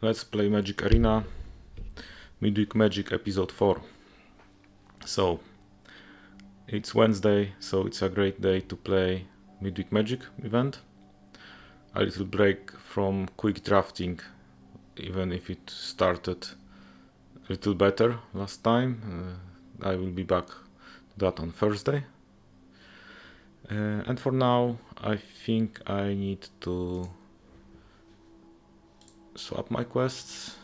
Let's play Magic Arena, Midweek Magic episode 4. So, it's Wednesday, so it's a great day to play Midweek Magic event. A little break from quick drafting, even if it started a little better last time. I will be back to that on Thursday. And for now, I think I need to swap my quests.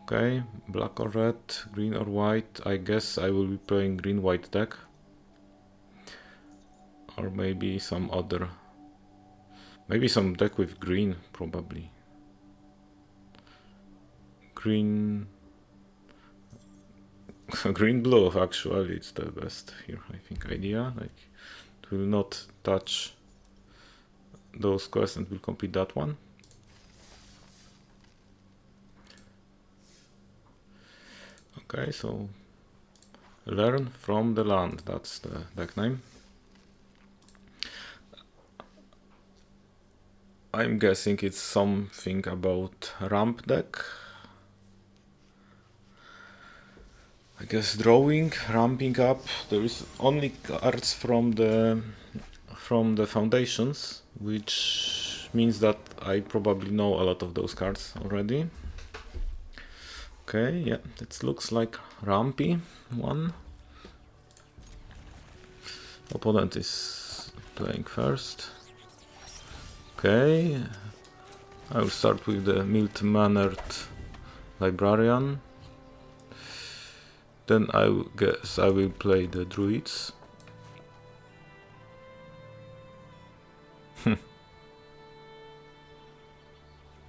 Okay, black or red, green or white. I guess I will be playing green-white deck. Or maybe some other. Maybe some deck with green, probably. Green. Green-blue, actually, it's the best here, I think, idea. Like, it will not touch those quests and will complete that one. Okay, so learn from the land, that's the deck name. I'm guessing it's something about ramp deck. I guess drawing, ramping up. There is only cards from the foundations, which means that I probably know a lot of those cards already. Okay, yeah, it looks like rampy one. Opponent is playing first. Okay, I will start with the mild-mannered librarian. Then I guess I will play the druids.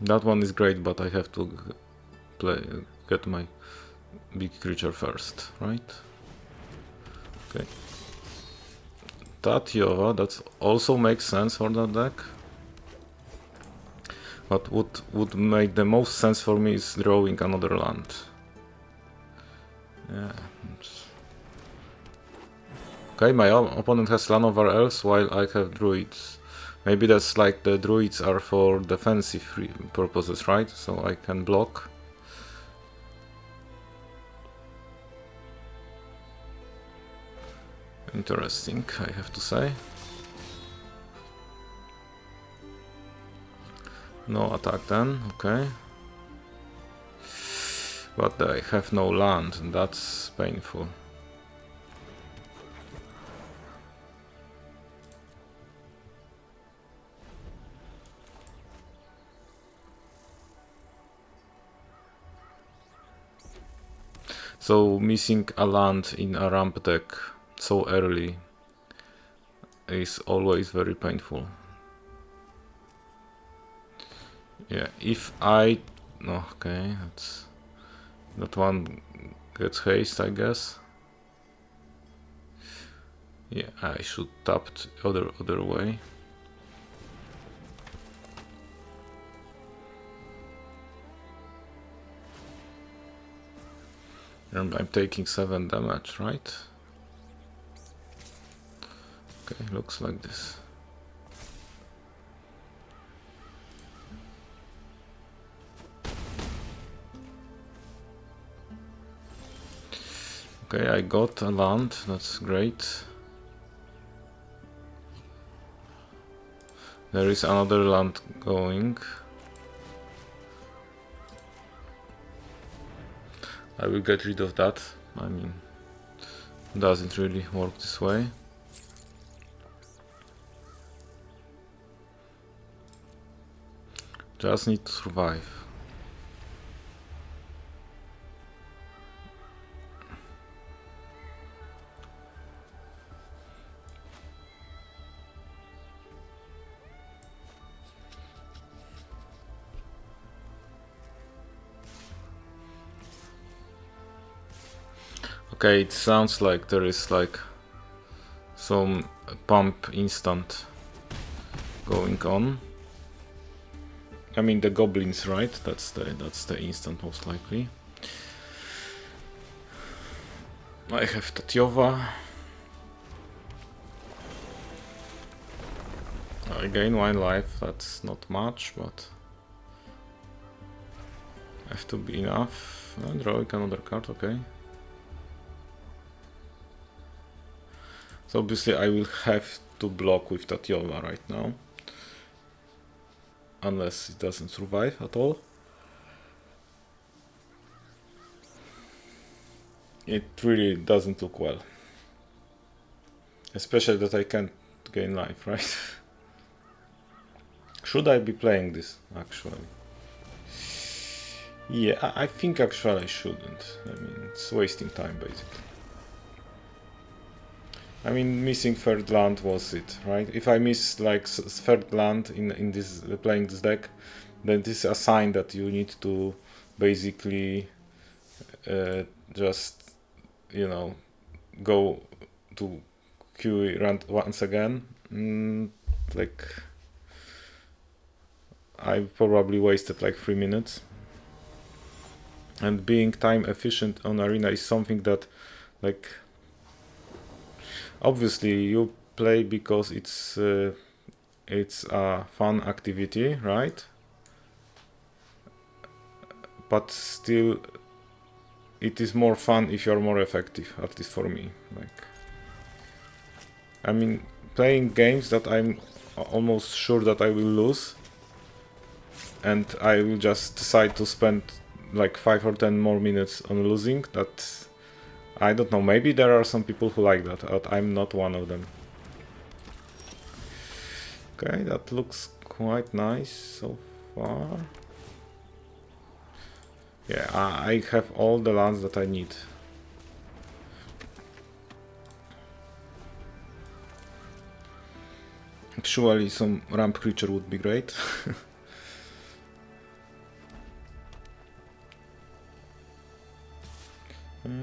That one is great, but I have to get my big creature first, right? Okay. Tatiova, that also makes sense for that deck. But what would make the most sense for me is drawing another land. Yeah. Okay, my opponent has land over else while I have druids. Maybe that's like the druids are for defensive purposes, right? So I can block. Interesting, I have to say. No attack then, okay. But I have no land, and that's painful. So missing a land in a ramp deck so early is always very painful. Yeah, if I... okay, that one gets haste, I guess. Yeah, I should tap other way. And I'm taking 7 damage, right? Okay, looks like this. Okay, I got a land, that's great. There is another land going. I will get rid of that. I mean, doesn't really work this way. Just need to survive. Okay, it sounds like there is like some pump instant going on. I mean the goblins, right? That's the instant most likely. I have Tatiova. I gain 1 life, that's not much, but Have to be enough. Drawing another card, okay. So obviously I will have to block with Tatiola right now. Unless it doesn't survive at all. It really doesn't look well. Especially that I can't gain life, right? Should I be playing this, actually? Yeah, I think actually I shouldn't. I mean, it's wasting time, basically. I mean, missing third land was it, right? If I miss like third land in this playing this deck, then this is a sign that you need to basically just, you know, go to QE run once again. Like, I probably wasted like 3 minutes. And being time efficient on Arena is something that, like, obviously you play because it's a fun activity, right? But still, it is more fun if you're more effective, at least for me. Like, I mean, playing games that I'm almost sure that I will lose, and I will just decide to spend like 5 or 10 more minutes on losing, that, I don't know, maybe there are some people who like that, but I'm not one of them. Okay, that looks quite nice so far. Yeah, I have all the lands that I need. Actually, some ramp creature would be great.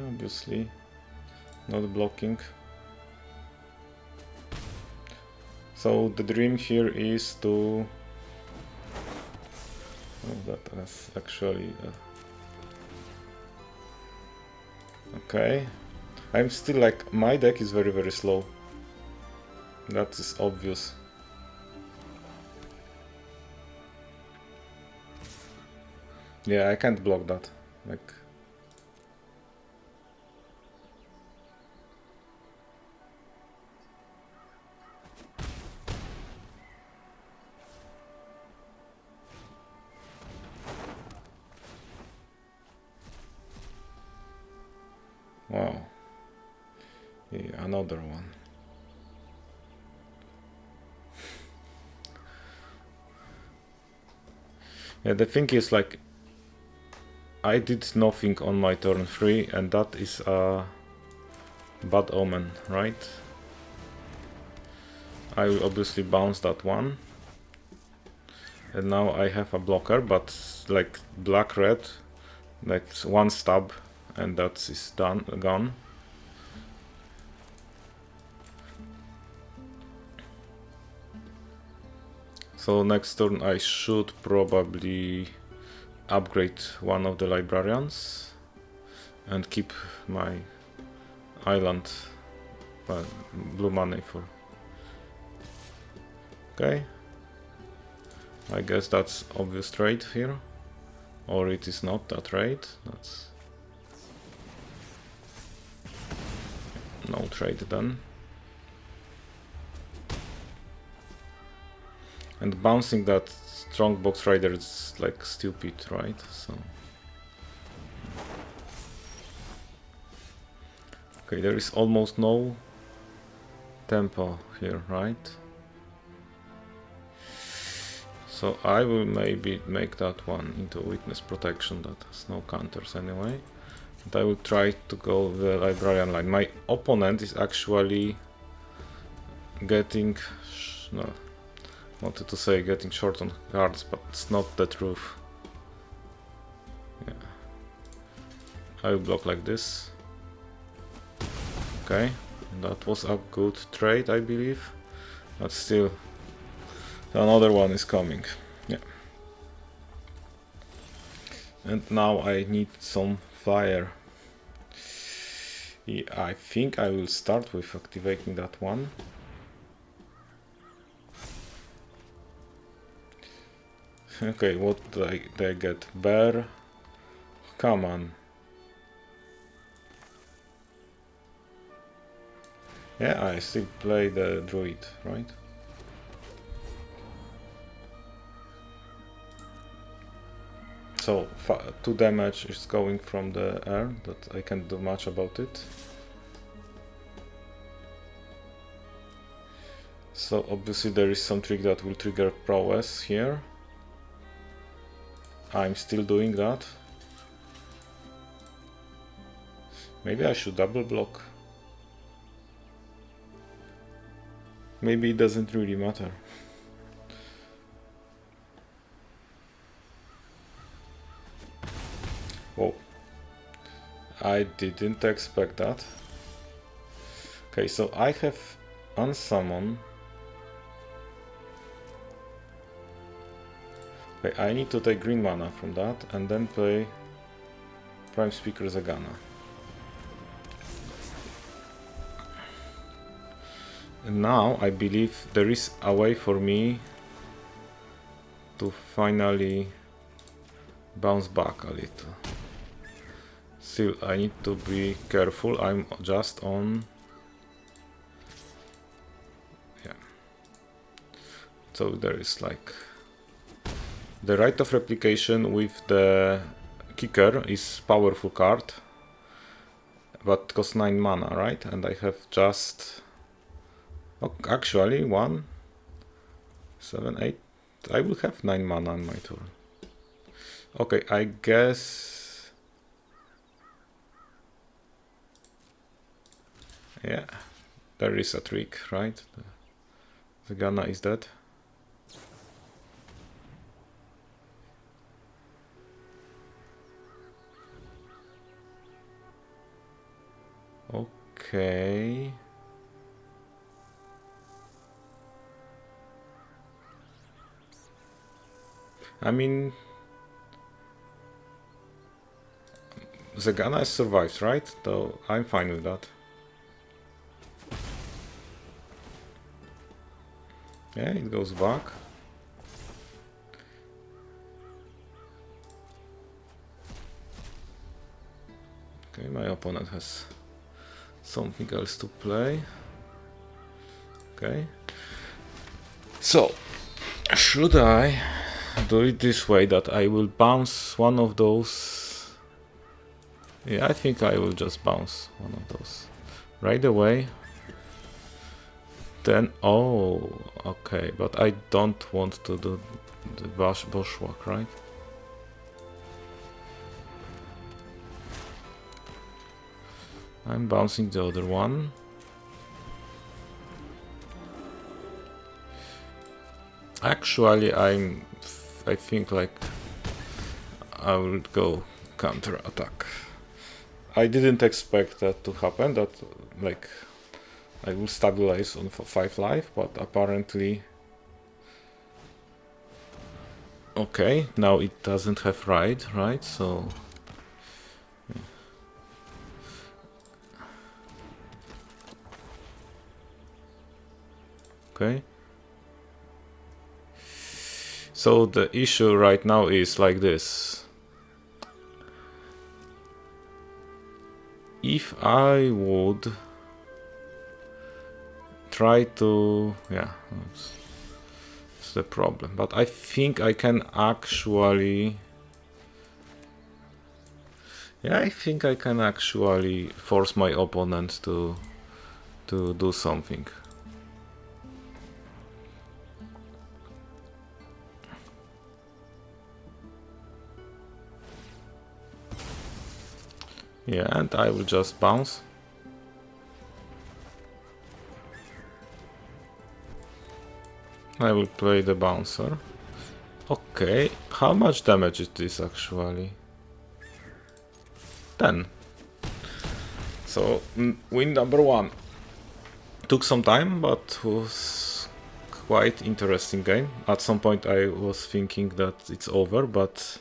Obviously, not blocking. So the dream here is to... Oh, that is actually... Okay. I'm still like... My deck is very, very slow. That is obvious. Yeah, I can't block that. Like... Wow. Yeah, another one. Yeah, the thing is, like, I did nothing on my turn 3, and that is a bad omen, right? I will obviously bounce that one. And now I have a blocker, but like black-red, like one stab, and that is done, gone. So next turn I should probably upgrade one of the librarians and keep my island blue money for. Okay. I guess that's obvious trade here. Or it is not a trade. That's no trade then. And bouncing that strong box rider is like stupid, right? So okay, there is almost no tempo here, right? So I will maybe make that one into witness protection that has no counters anyway. And I will try to go the librarian line. My opponent is actually getting... no, wanted to say getting short on cards, but it's not the truth. Yeah. I will block like this. Okay, and that was a good trade, I believe. But still, another one is coming. Yeah. And now I need some fire. Yeah, I think I will start with activating that one. Okay, what do I get? Bear, come on. Yeah, I still play the druid, right? So 2 damage is going from the air, that I can't do much about it. So obviously there is some trick that will trigger prowess here. I'm still doing that. Maybe I should double block. Maybe it doesn't really matter. Whoa. I didn't expect that. Okay, so I have unsummon. Okay, I need to take green mana from that and then play Prime Speaker Zagana. And now I believe there is a way for me to finally bounce back a little. Still, I need to be careful. I'm just on... yeah. So there is like... the Right of Replication with the Kicker is powerful card, but costs 9 mana, right? And I have just... oh, actually 1, 7, 8... I will have 9 mana on my turn. Okay, I guess... yeah, there is a trick, right? The Ghana is dead. Okay. I mean, Zagana has survived, right? So I'm fine with that. Yeah, it goes back. Okay, my opponent has something else to play. Okay. So, should I do it this way, that I will bounce one of those? Yeah, I think I will just bounce one of those right away. Then, oh, okay, but I don't want to do the bushwalk, right? I'm bouncing the other one. Actually, I think like I will go counter attack. I didn't expect that to happen, that like I will stabilize on 5 life, but apparently... okay, now it doesn't have ride, right? So... okay. So the issue right now is like this. If I would try to... yeah, that's the problem. But I think I can actually... yeah, I think I can actually force my opponent to do something. Yeah, and I will just bounce. I will play the bouncer. Okay, how much damage is this actually? 10. So, win number 1. Took some time, but was quite interesting game. At some point I was thinking that it's over, but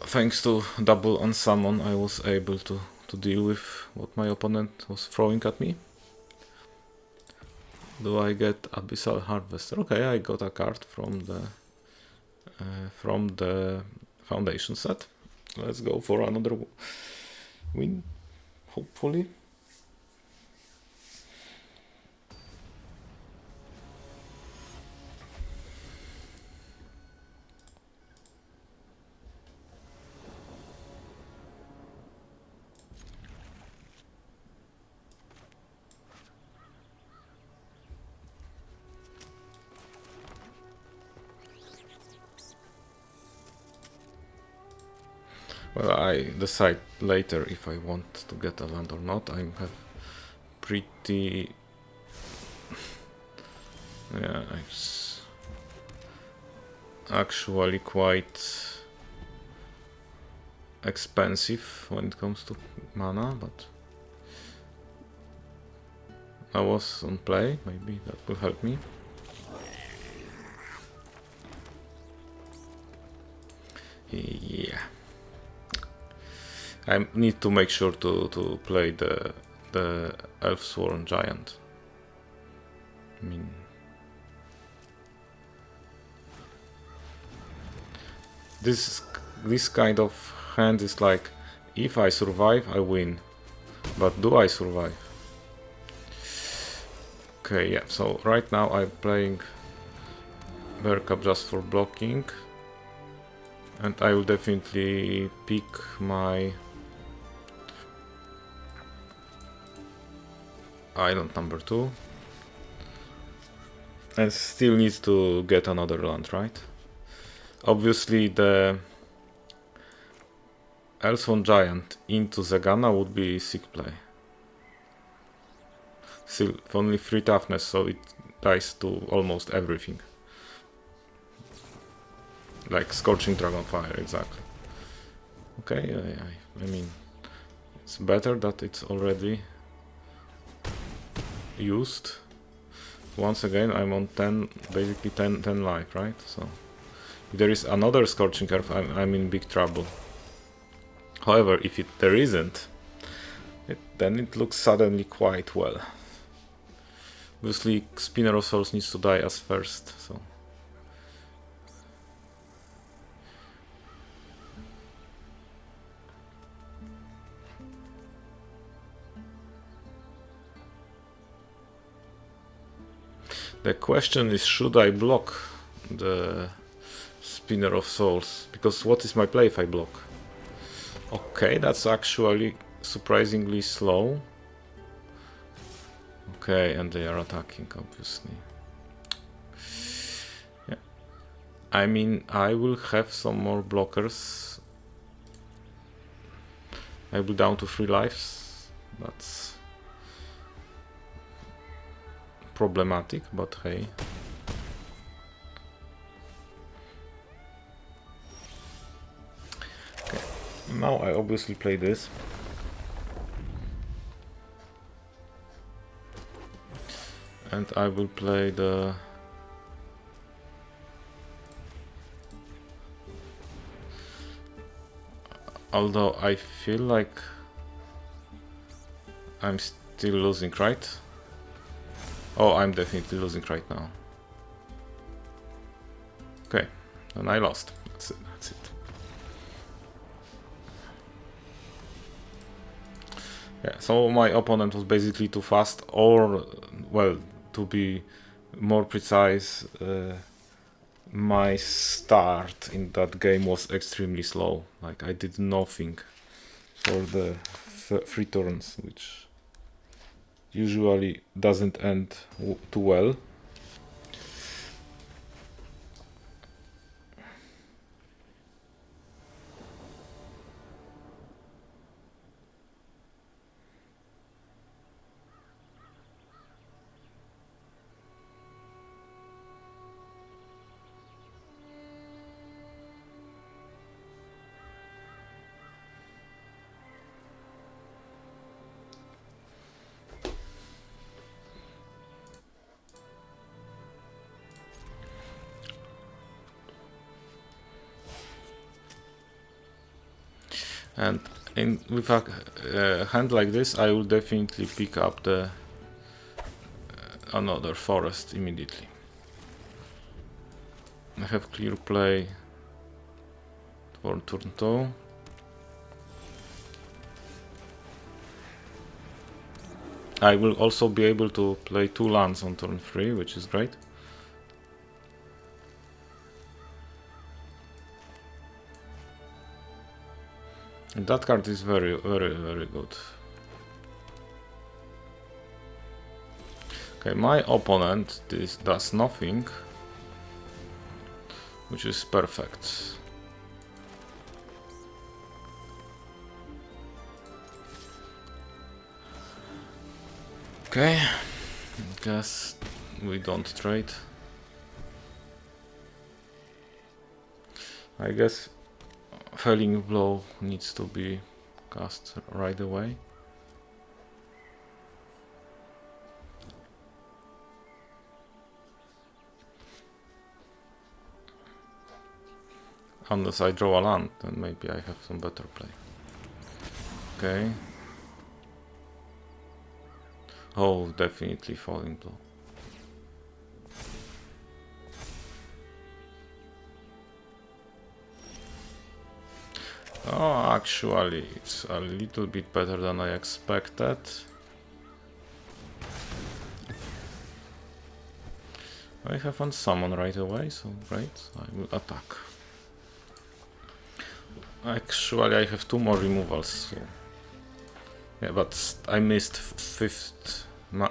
thanks to double unsummon I was able to deal with what my opponent was throwing at me. Do I get Abyssal Harvester? Okay, I got a card from the foundation set. Let's go for another win, hopefully. Well, I decide later if I want to get a land or not. I have pretty... yeah, it's actually quite expensive when it comes to mana, but I was on play, maybe that will help me. Yeah. I need to make sure to play the Elfsworn Giant. I mean, this kind of hand is like, if I survive, I win. But do I survive? Okay, yeah, so right now I'm playing Bear Cup just for blocking. And I will definitely pick my island number 2. And still needs to get another land, right? Obviously the Elfsworn Giant into Zegana would be sick play. Still only 3 toughness, so it dies to almost everything. Like Scorching Dragonfire, exactly. Okay, I mean, it's better that it's already used. Once again, I'm on 10, basically 10 life, right? So if there is another Scorching Earth, I'm in big trouble. However, if there isn't, then it looks suddenly quite well. Obviously, Spinner of Souls needs to die as first, so... The question is, should I block the Spinner of Souls? Because what is my play if I block? Okay, that's actually surprisingly slow. Okay, and they are attacking, obviously. Yeah. I mean, I will have some more blockers. I will be down to 3 lives. That's problematic, but hey. Okay, now I obviously play this. And I will play the... Although I feel like I'm still losing, right? Oh, I'm definitely losing right now. Okay, and I lost. That's it. That's it. Yeah, so my opponent was basically too fast, or, well, to be more precise, my start in that game was extremely slow. Like, I did nothing for the 3 turns, which usually doesn't end too well. And with a hand like this, I will definitely pick up the another forest immediately. I have clear play for turn 2. I will also be able to play 2 lands on turn 3, which is great. And that card is very, very, very good. Okay, my opponent does nothing, which is perfect. Okay, guess we don't trade. I guess Felling Blow needs to be cast right away. Unless I draw a land, then maybe I have some better play. Okay. Oh, definitely Falling Blow. Oh, actually, it's a little bit better than I expected. I have unsummon right away, so great, I will attack. Actually, I have 2 more removals, so... Yeah, but I missed 5th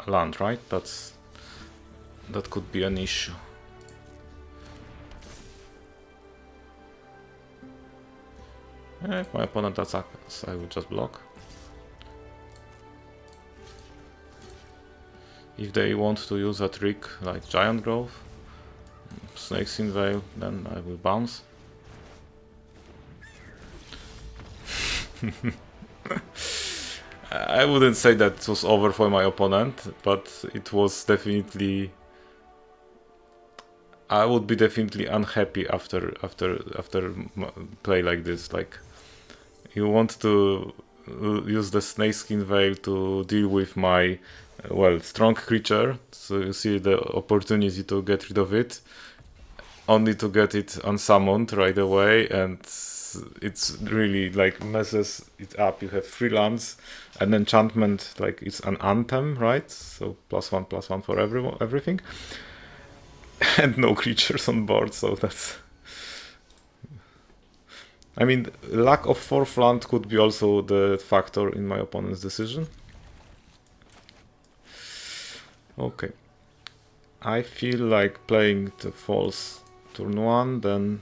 land, right? That could be an issue. If my opponent attacks, I will just block. If they want to use a trick like Giant Growth, Snakes in Veil, then I will bounce. I wouldn't say that it was over for my opponent, but it was definitely... I would be definitely unhappy after play like this. Like, you want to use the Snakeskin Veil to deal with my, well, strong creature, so you see the opportunity to get rid of it, only to get it unsummoned right away, and it's really like messes it up. You have 3 lands, an enchantment, like it's an anthem, right? So +1/+1 for everything. And no creatures on board, so that's... I mean, lack of 4th land could be also the factor in my opponent's decision. Okay. I feel like playing the false turn 1, then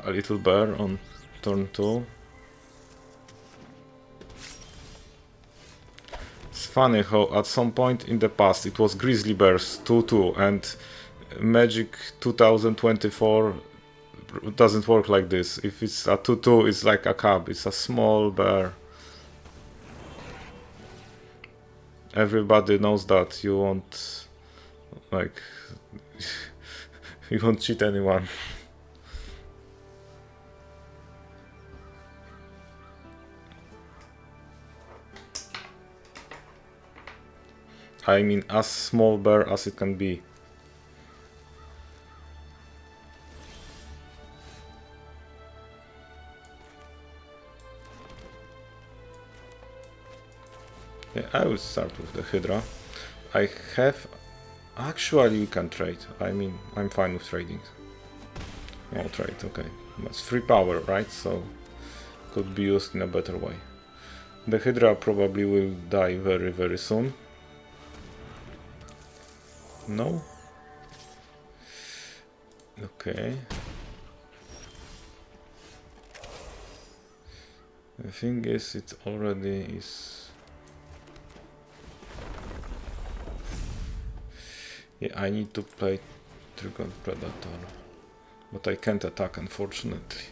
a little bear on turn 2. It's funny how at some point in the past it was Grizzly Bears 2/2, and Magic 2024 doesn't work like this. If it's a 2/2, it's like a cub, it's a small bear. Everybody knows that. You won't, like, you won't cheat anyone. I mean, as small bear as it can be. Yeah, I will start with the Hydra. I have... Actually, we can trade. I mean, I'm fine with trading. No trade, okay. That's 3 power, right? So, could be used in a better way. The Hydra probably will die very, very soon. No? Okay. The thing is, it already is... Yeah, I need to play Trigger Predator, but I can't attack, unfortunately.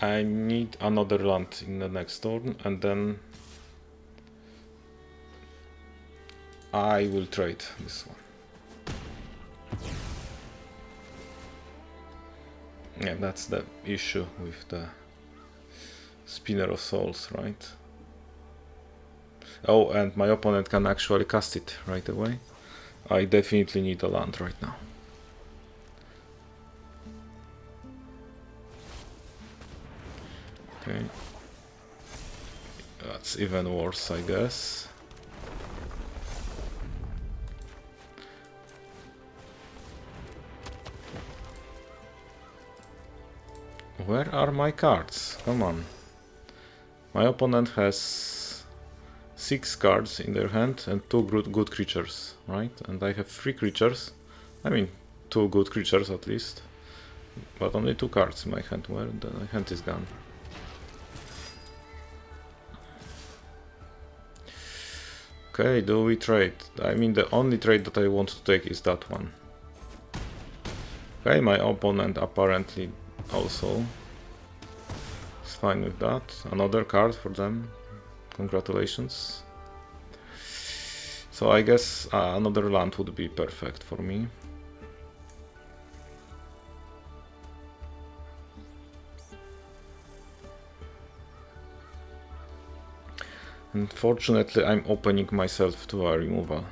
I need another land in the next turn, and then I will trade this one. Yeah, that's the issue with the Spinner of Souls, right? Oh, and my opponent can actually cast it right away. I definitely need a land right now. Okay. That's even worse, I guess. Where are my cards? Come on. My opponent has 6 cards in their hand and 2 good creatures, right? And I have 3 creatures. I mean, 2 good creatures at least. But only 2 cards in my hand. Where the hand is gone. Okay, do we trade? I mean, the only trade that I want to take is that one. Okay, my opponent apparently also is fine with that. Another card for them. Congratulations. So I guess another land would be perfect for me. Unfortunately, I'm opening myself to a removal.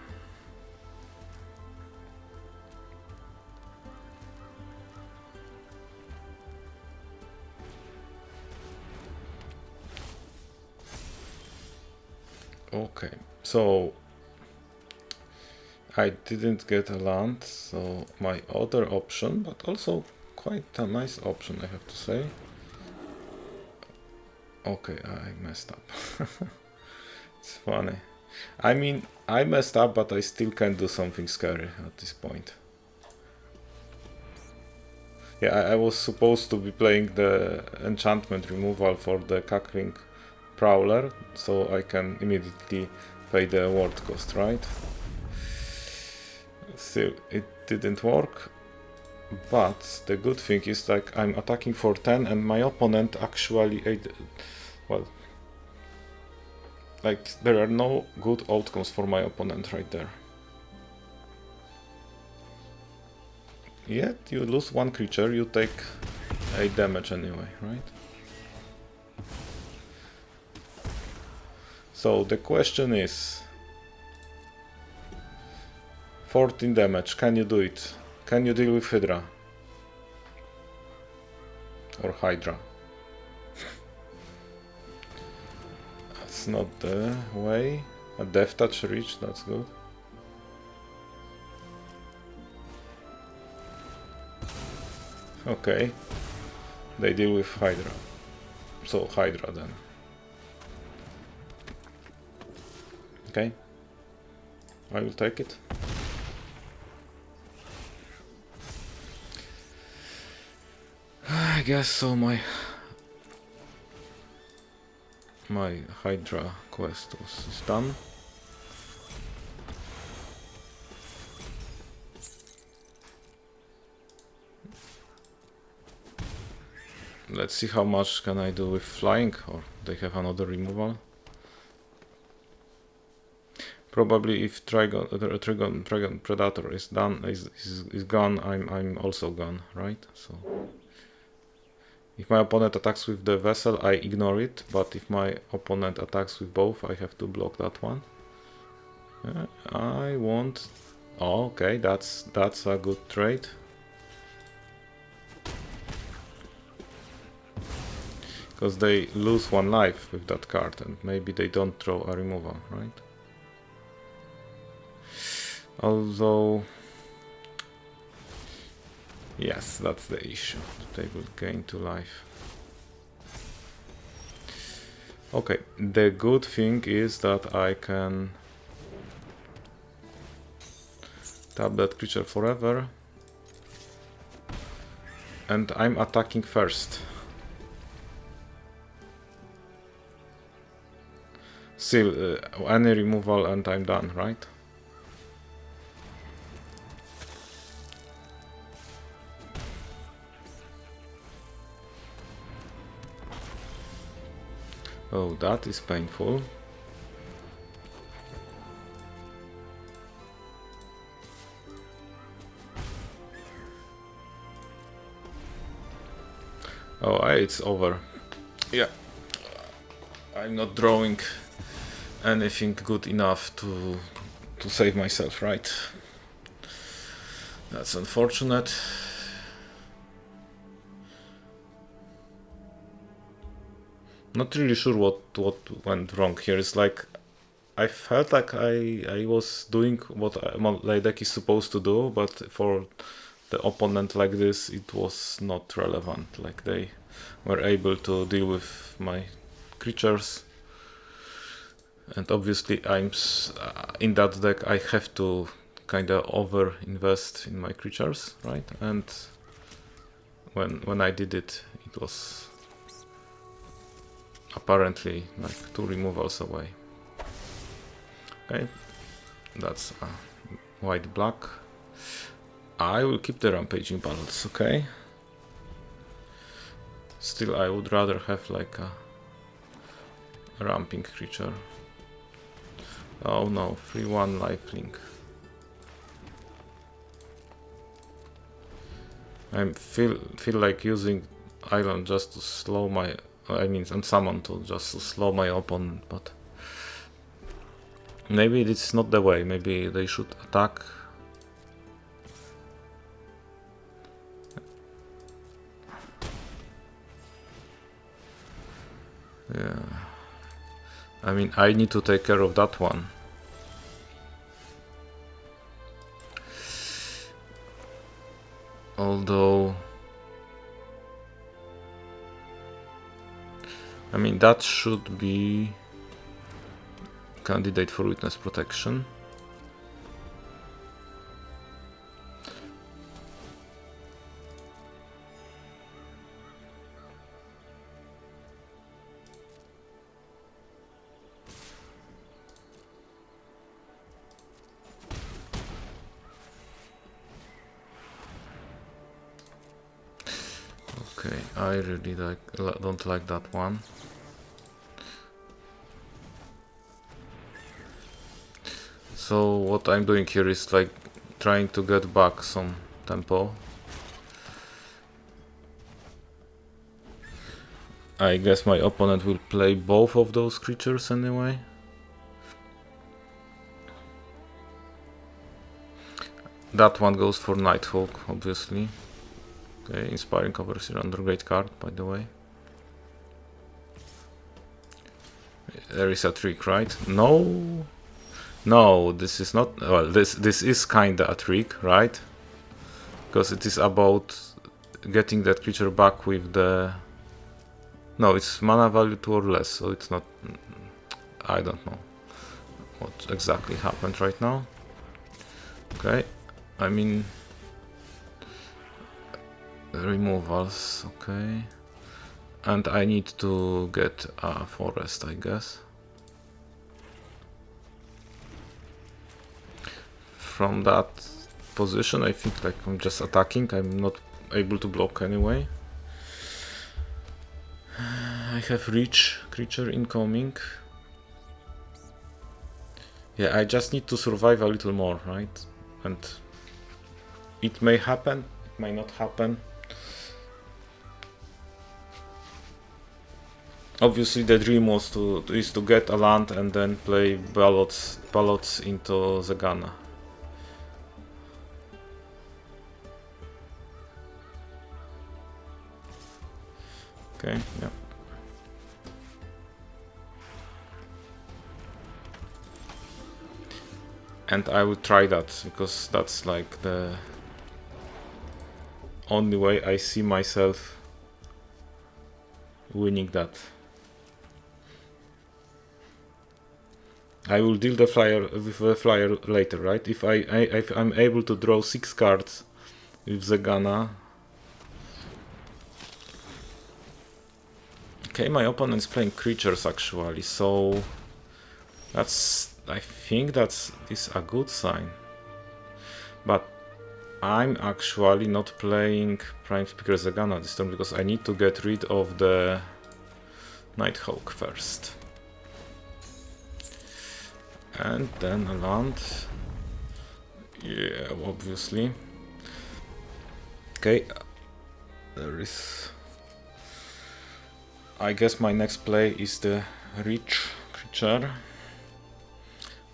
Okay, so I didn't get a land, so my other option, but also quite a nice option, I have to say. Okay, I messed up. It's funny. I mean, I messed up, but I still can do something scary at this point. Yeah, I was supposed to be playing the enchantment removal for the Cackling Prowler, so I can immediately pay the ward cost, right? Still, it didn't work. But the good thing is, like, I'm attacking for 10 and my opponent actually well, like, there are no good outcomes for my opponent right there. Yet you lose 1 creature, you take 8 damage anyway, right? So the question is 14 damage, can you do it? Can you deal with Hydra? Or Hydra? That's not the way. A Death Touch reach, that's good. Okay. They deal with Hydra. So Hydra then. Okay. I will take it. I guess so. My Hydra quest is done. Let's see how much can I do with flying, or they have another removal. Probably if Dragon Predator is done, is gone, I'm also gone, right? So if my opponent attacks with the vessel, I ignore it, but if my opponent attacks with both, I have to block that one. I want... Oh, okay, that's a good trade. Because they lose 1 life with that card, and maybe they don't draw a removal, right? Although... Yes, that's the issue. They will gain 2 life. Okay, the good thing is that I can tap that creature forever. And I'm attacking first. Still, any removal and I'm done, right? Oh, that is painful. Oh, it's over. Yeah. I'm not drawing anything good enough to save myself, right? That's unfortunate. Not really sure what went wrong here. It's like I felt like I was doing what my deck is supposed to do, but for the opponent like this, it was not relevant. Like they were able to deal with my creatures, and obviously I'm in that deck. I have to kind of over invest in my creatures, right? And when I did it, it was apparently like 2 removals away. Okay, that's white black. I will keep the rampaging ballots, okay? Still, I would rather have like a ramping creature. Oh no, 3/1 lifelink. I feel like using island just to slow my, and summon to just to slow my opponent, but maybe it's not the way. Maybe they should attack. Yeah, I mean, I need to take care of that one. Although, I mean, that should be candidate for witness protection. Okay, I really don't like that one. So what I'm doing here is like trying to get back some tempo. I guess my opponent will play both of those creatures anyway. That one goes for Nighthawk, obviously. Okay, Inspiring Overseer under great card, by the way. There is a trick, right? No, no, this is not. Well, this is kinda a trick, right? Because it is about getting that creature back with the. No, it's mana value 2 or less, so it's not. I don't know what exactly happened right now. Okay, I mean. Removals, okay. And I need to get a forest, I guess. From that position, I think like I'm just attacking. I'm not able to block anyway. I have reach creature incoming. Yeah, I just need to survive a little more, right? And it may happen, it may not happen. Obviously, the dream was is to get a land and then play ballots into the Ghana. Okay, yeah. And I will try that because that's like the only way I see myself winning that. I will deal the flyer with the flyer later, right? If I'm able to draw 6 cards with the Ghana. Okay, my opponent is playing creatures actually, so that's, I think that is a good sign. But I'm actually not playing Prime Speaker Zagana this turn because I need to get rid of the Nighthawk first. And then a land. Yeah, obviously. Okay, there is. I guess my next play is the Reach creature.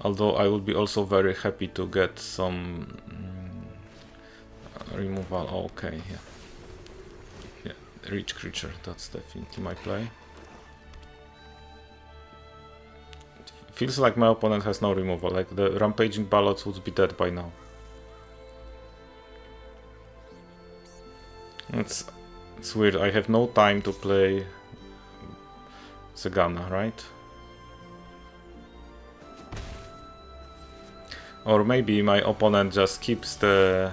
Although I would be also very happy to get some removal. Okay, yeah, rich creature. That's definitely my play. It feels like my opponent has no removal. Like the rampaging ballots would be dead by now. It's weird. I have no time to play Zegana, right? Or maybe my opponent just keeps the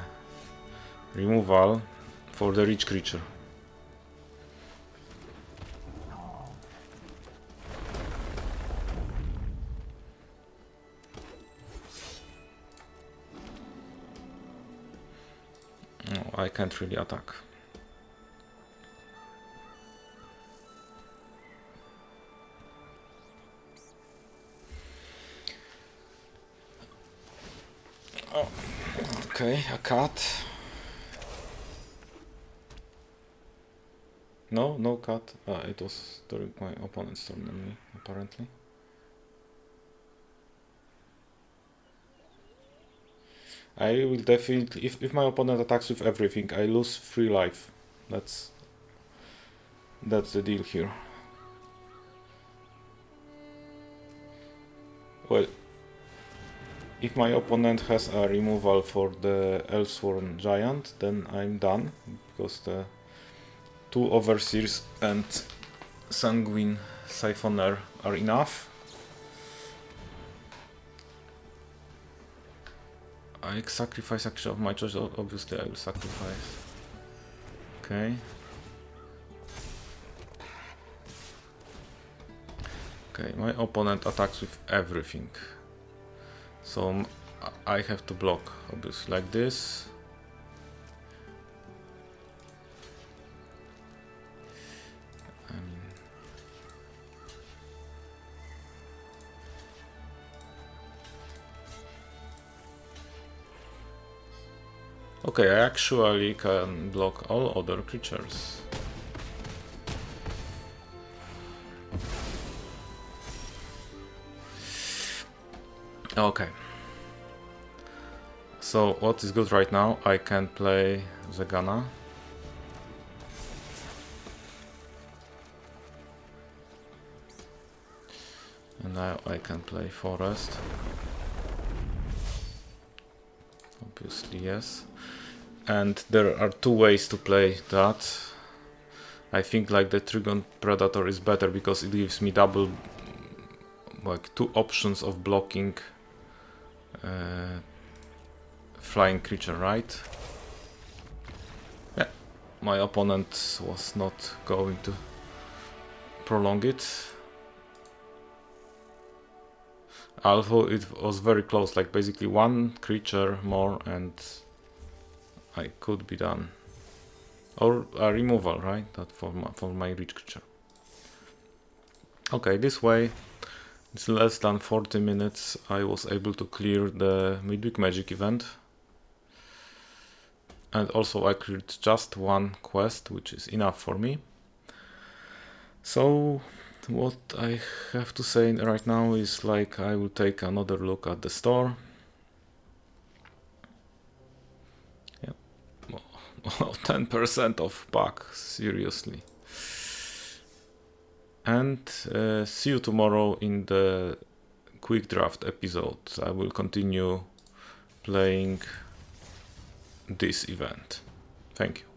removal for the rich creature. No, I can't really attack. Oh, okay, a cat. No cat. It was during my opponent's turn on me, apparently. I will definitely, if my opponent attacks with everything, I lose 3 life. That's the deal here. Well, if my opponent has a removal for the Elsworn Giant, then I'm done, because the 2 Overseers and Sanguine Siphoner are enough. I sacrifice action of my choice. Obviously I will sacrifice. Okay. Okay, my opponent attacks with everything. So I have to block, obviously, like this. Okay, I actually can block all other creatures. Okay. So what is good right now? I can play Zegana. And now I can play Forest. Obviously, yes. And there are 2 ways to play that. I think like the Trigon Predator is better because it gives me double, like 2 options of blocking flying creature, right? Yeah, my opponent was not going to prolong it. Although it was very close, like basically 1 creature more and I could be done. Or a removal, right? That for my rich creature. Okay, this way, it's less than 40 minutes. I was able to clear the Midweek Magic event. And also I cleared just 1 quest, which is enough for me. So what I have to say right now is like I will take another look at the store. Yeah, 10% off pack, seriously. And see you tomorrow in the quick draft episode. I will continue playing this event. Thank you.